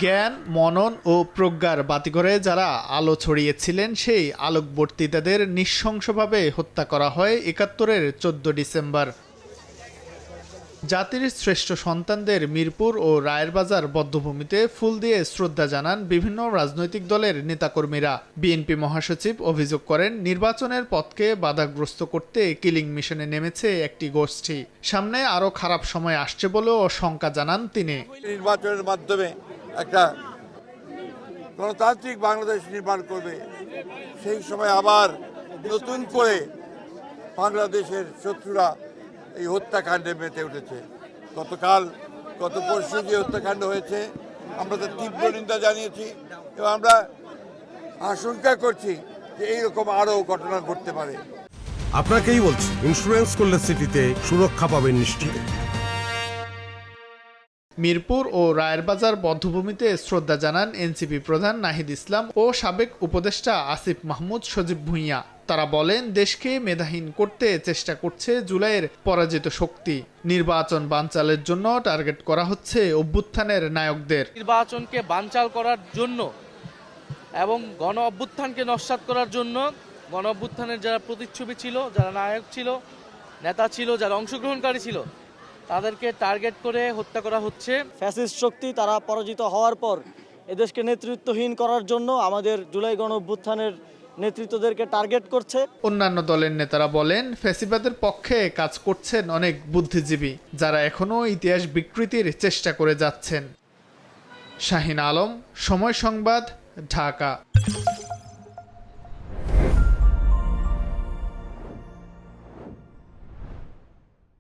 জ্ঞান, মনন ও প্রজ্ঞার বাতিঘরে যারা আলো ছড়িয়েছিলেন সেই আলোকবর্তিতাদের নৃশংসভাবে হত্যা করা হয় ৭১-এর ১৪ ডিসেম্বর। জাতির শ্রেষ্ঠ সন্তানদের মিরপুর ও রায়েরবাজার বধ্যভূমিতে ফুল দিয়ে শ্রদ্ধা জানান বিভিন্ন রাজনৈতিক দলের নেতাকর্মীরা। বিএনপি মহাসচিব অভিযোগ করেন, নির্বাচনের পথকে বাধাগ্রস্ত করতে কিলিং মিশনে নেমেছে একটি গোষ্ঠী। সামনে আরও খারাপ সময় আসছে বলেও শঙ্কা জানান তিনি। নির্বাচনের মাধ্যমে একটা গণতান্ত্রিক বাংলাদেশ নির্মাণ করবে, সেই সময় আবার নতুন করে বাংলাদেশের শত্রুরা এই হত্যাকাণ্ডে মেতে উঠেছে। গত পরশু যে হত্যাকাণ্ড হয়েছে, আমরা তার তীব্র নিন্দা জানিয়েছি এবং আমরা আশঙ্কা করছি যে এইরকম আরও ঘটনা ঘটতে পারে। আপনাকেই বলছি, ইন্স্যুরেন্স করলে সিটিতে সুরক্ষা পাবেন নিশ্চিত। মিরপুর ও রায়েরবাজার বধ্যভূমিতে শ্রদ্ধা জানান এনসিপি প্রধান নাহিদ ইসলাম ও সাবেক উপদেষ্টা আসিফ মাহমুদ সজীব ভুঁইয়া। তারা বলেন, দেশকে মেধাহীন করতে চেষ্টা করছে জুলাইয়ের পরাজিত শক্তি। নির্বাচন বানচালের জন্য টার্গেট করা হচ্ছে অভ্যুত্থানের নায়কদের। নির্বাচনকে বানচাল করার জন্য এবং গণ অভ্যুত্থানকে নস্যাৎ করার জন্য গণ অভ্যুত্থানের যারা প্রতিচ্ছবি ছিল, যারা নায়ক ছিল, নেতা ছিল, যারা অংশগ্রহণকারী ছিল, তাদেরকে টার্গেট করে হত্যা করা হচ্ছে। ফ্যাসিস্ট শক্তি তারা পরাজিত হওয়ার পর এদেশকে নেতৃত্বহীন করার জন্য আমাদের জুলাই গণ অভ্যুত্থানের নেতৃত্বদেরকে টার্গেট করছে। অন্যান্য দলের নেতারা বলেন, ফ্যাসিবাদের পক্ষে কাজ করছেন অনেক বুদ্ধিজীবী, যারা এখনও ইতিহাস বিকৃতির চেষ্টা করে যাচ্ছেন। শাহিন আলম, সময় সংবাদ, ঢাকা।